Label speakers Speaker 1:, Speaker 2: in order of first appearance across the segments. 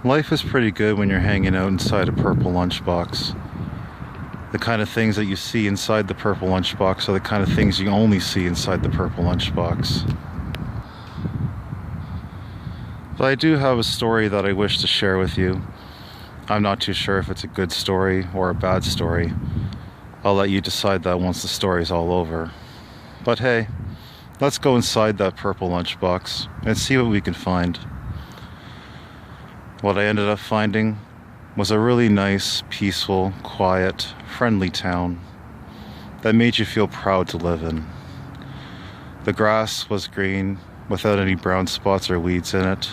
Speaker 1: Life is pretty good when you're hanging out inside a purple lunchbox. The kind of things that you see inside the purple lunchbox are the kind of things you only see inside the purple lunchbox. But I do have a story that I wish to share with you. I'm not too sure if it's a good story or a bad story. I'll let you decide that once the story's all over. But hey, let's go inside that purple lunchbox and see what we can find. What I ended up finding was a really nice, peaceful, quiet, friendly town that made you feel proud to live in. The grass was green without any brown spots or weeds in it.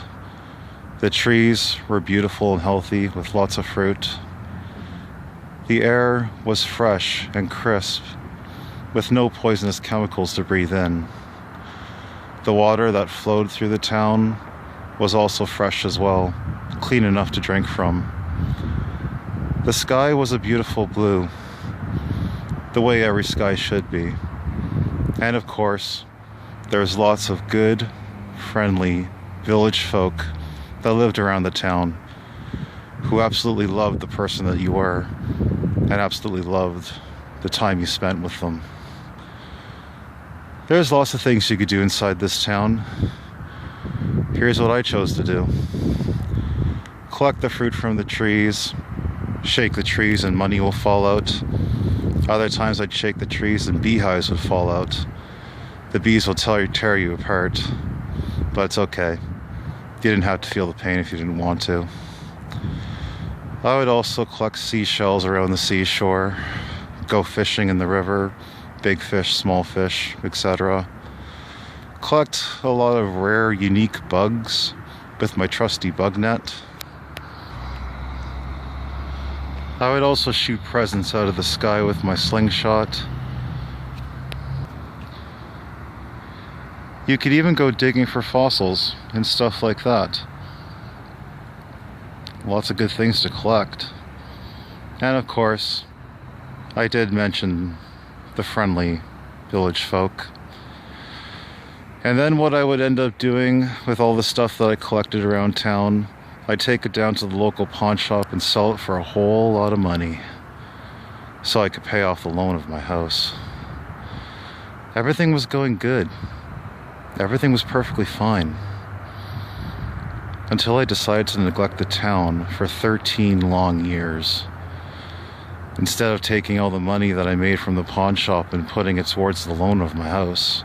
Speaker 1: The trees were beautiful and healthy with lots of fruit. The air was fresh and crisp with no poisonous chemicals to breathe in. The water that flowed through the town was also fresh as well, clean enough to drink from. The sky was a beautiful blue, the way every sky should be. And of course, there's lots of good, friendly village folk that lived around the town who absolutely loved the person that you were and absolutely loved the time you spent with them. There's lots of things you could do inside this town. Here's what I chose to do. Collect the fruit from the trees, shake the trees and money will fall out. Other times I'd shake the trees and beehives would fall out. The bees will tear you apart, but it's okay. You didn't have to feel the pain if you didn't want to. I would also collect seashells around the seashore, go fishing in the river, big fish, small fish, etc. Collect a lot of rare, unique bugs with my trusty bug net. I would also shoot presents out of the sky with my slingshot. You could even go digging for fossils and stuff like that. Lots of good things to collect. And of course, I did mention the friendly village folk. And then what I would end up doing with all the stuff that I collected around town, I'd take it down to the local pawn shop and sell it for a whole lot of money so I could pay off the loan of my house. Everything was going good. Everything was perfectly fine. Until I decided to neglect the town for 13 long years. Instead of taking all the money that I made from the pawn shop and putting it towards the loan of my house,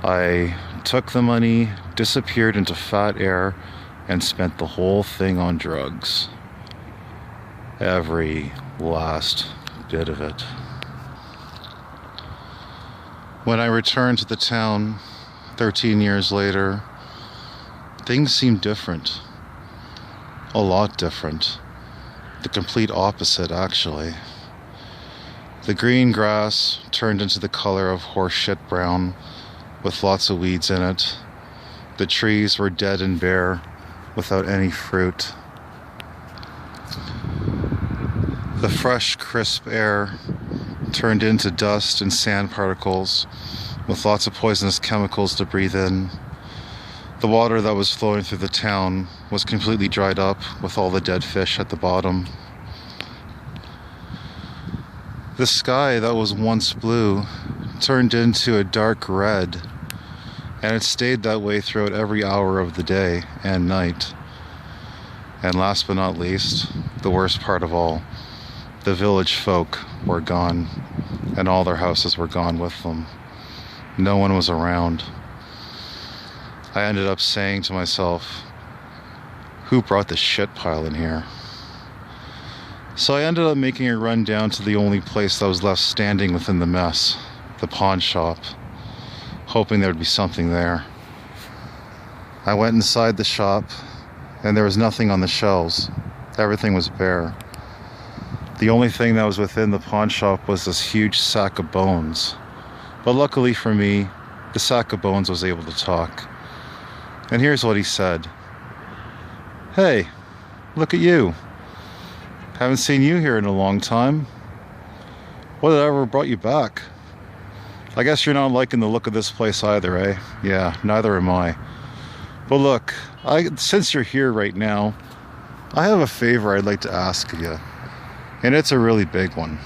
Speaker 1: I took the money, disappeared into fat air, and spent the whole thing on drugs. Every last bit of it. When I returned to the town 13 years later, things seemed different. A lot different. The complete opposite, actually. The green grass turned into the color of horseshit brown with lots of weeds in it. The trees were dead and bare without any fruit. The fresh, crisp air turned into dust and sand particles with lots of poisonous chemicals to breathe in. The water that was flowing through the town was completely dried up with all the dead fish at the bottom. The sky that was once blue turned into a dark red, and it stayed that way throughout every hour of the day and night. And last but not least, the worst part of all, the village folk were gone, and all their houses were gone with them. No one was around. I ended up saying to myself, who brought this shit pile in here? So I ended up making a run down to the only place that was left standing within the mess, the pawn shop, hoping there would be something there. I went inside the shop, and there was nothing on the shelves. Everything was bare. The only thing that was within the pawn shop was this huge sack of bones. But luckily for me, the sack of bones was able to talk. And here's what he said. Hey, look at you. Haven't seen you here in a long time. What ever brought you back? I guess you're not liking the look of this place either, eh? Yeah, neither am I. But look, since you're here right now, I have a favor I'd like to ask of you. And it's a really big one.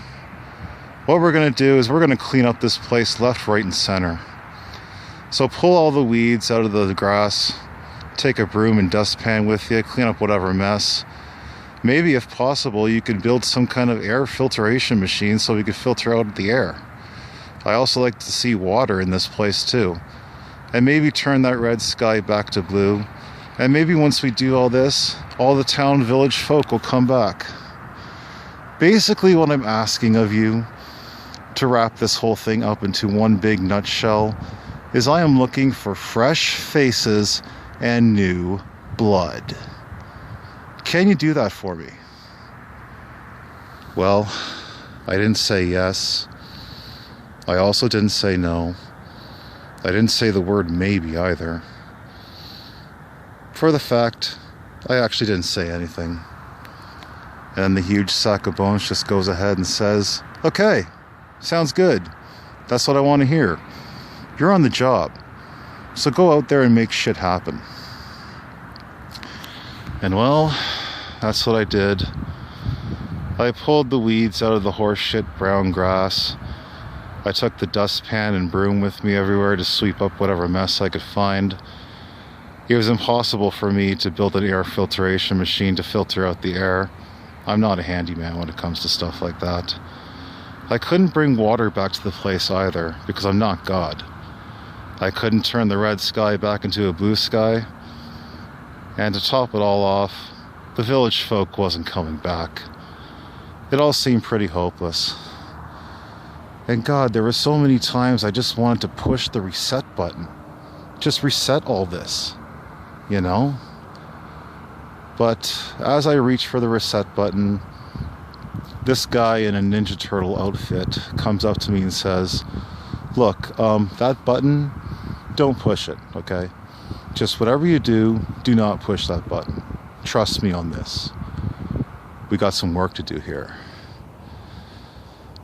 Speaker 1: What we're going to do is we're going to clean up this place left, right, and center. So pull all the weeds out of the grass, take a broom and dustpan with you, clean up whatever mess. Maybe if possible, you could build some kind of air filtration machine so we could filter out the air. I also like to see water in this place too. And maybe turn that red sky back to blue. And maybe once we do all this, all the town village folk will come back. Basically what I'm asking of you, to wrap this whole thing up into one big nutshell, is I am looking for fresh faces and new blood. Can you do that for me? Well, I didn't say yes. I also didn't say no. I didn't say the word maybe either. For the fact, I actually didn't say anything. And the huge sack of bones just goes ahead and says, okay, sounds good. That's what I want to hear. You're on the job. So go out there and make shit happen. And well, that's what I did. I pulled the weeds out of the horseshit brown grass. I took the dustpan and broom with me everywhere to sweep up whatever mess I could find. It was impossible for me to build an air filtration machine to filter out the air. I'm not a handyman when it comes to stuff like that. I couldn't bring water back to the place either, because I'm not God. I couldn't turn the red sky back into a blue sky. And to top it all off, the village folk wasn't coming back. It all seemed pretty hopeless. And God, there were so many times I just wanted to push the reset button. Just reset all this, you know? But as I reach for the reset button, this guy in a Ninja Turtle outfit comes up to me and says, look, that button, don't push it, okay? Just whatever you do, do not push that button. Trust me on this. We got some work to do here.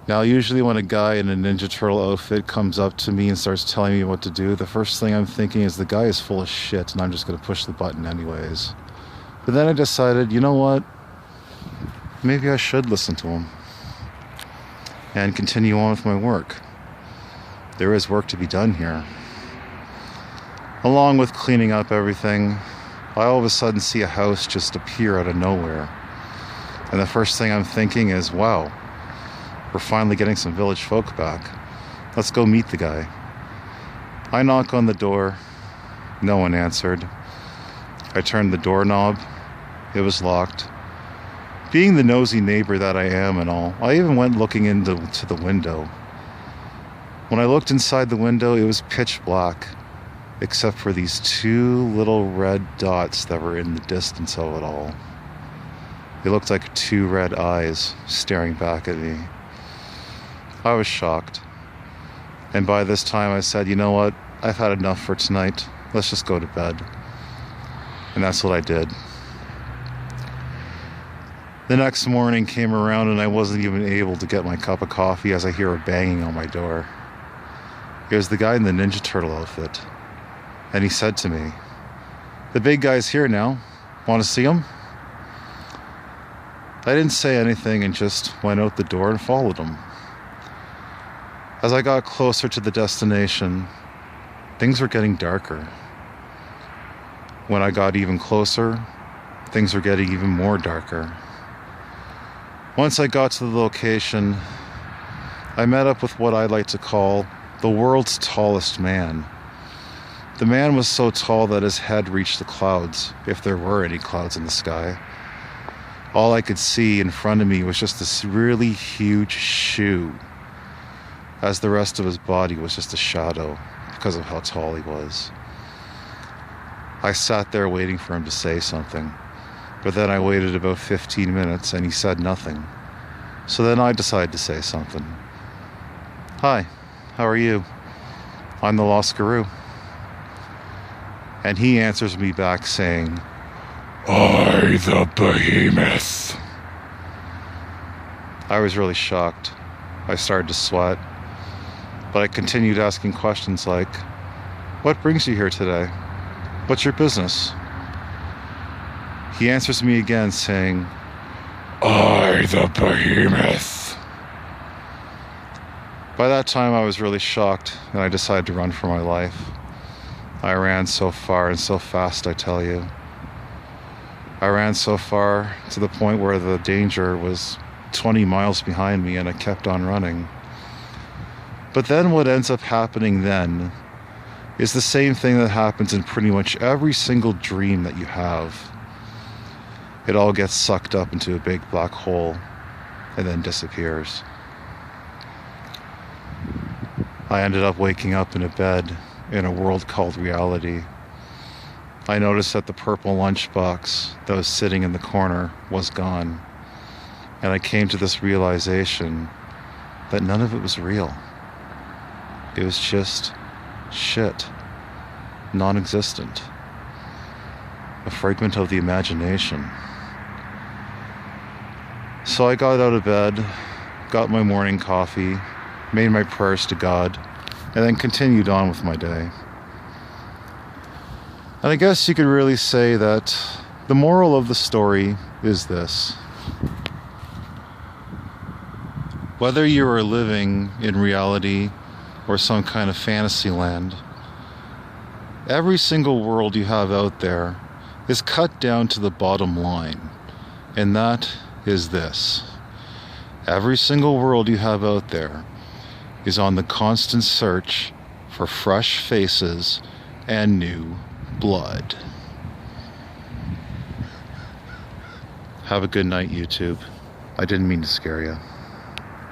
Speaker 1: Now, usually when a guy in a Ninja Turtle outfit comes up to me and starts telling me what to do, the first thing I'm thinking is the guy is full of shit and I'm just going to push the button anyways. But then I decided, you know what? Maybe I should listen to him and continue on with my work. There is work to be done here. Along with cleaning up everything, I all of a sudden see a house just appear out of nowhere. And the first thing I'm thinking is, wow, we're finally getting some village folk back. Let's go meet the guy. I knock on the door. No one answered. I turned the doorknob. It was locked. Being the nosy neighbor that I am and all, I even went looking into the window. When I looked inside the window, it was pitch black, except for these two little red dots that were in the distance of it all. It looked like two red eyes staring back at me. I was shocked. And by this time I said, you know what? I've had enough for tonight. Let's just go to bed. And that's what I did. The next morning came around and I wasn't even able to get my cup of coffee as I hear a banging on my door. It was the guy in the Ninja Turtle outfit. And he said to me, the big guy's here now. Want to see him? I didn't say anything and just went out the door and followed him. As I got closer to the destination, things were getting darker. When I got even closer, things were getting even more darker. Once I got to the location, I met up with what I like to call the world's tallest man. The man was so tall that his head reached the clouds, if there were any clouds in the sky. All I could see in front of me was just this really huge shoe, as the rest of his body was just a shadow because of how tall he was. I sat there waiting for him to say something, but then I waited about 15 minutes and he said nothing. So then I decided to say something. Hi, how are you? I'm the Lost Guru. And he answers me back saying, I, the behemoth. I was really shocked. I started to sweat. But I continued asking questions like, what brings you here today? What's your business? He answers me again saying, I, the behemoth. By that time I was really shocked and I decided to run for my life. I ran so far and so fast, I tell you. I ran so far to the point where the danger was 20 miles behind me and I kept on running. But then what ends up happening then is the same thing that happens in pretty much every single dream that you have. It all gets sucked up into a big black hole and then disappears. I ended up waking up in a bed in a world called reality. I noticed that the purple lunchbox that was sitting in the corner was gone. And I came to this realization that none of it was real. It was just shit. Non-existent. A fragment of the imagination. So I got out of bed, got my morning coffee, made my prayers to God, and then continued on with my day. And I guess you could really say that the moral of the story is this. Whether you are living in reality or some kind of fantasy land, every single world you have out there is cut down to the bottom line, and that is this. Every single world you have out there is on the constant search for fresh faces and new blood. Have a good night, YouTube. I didn't mean to scare you.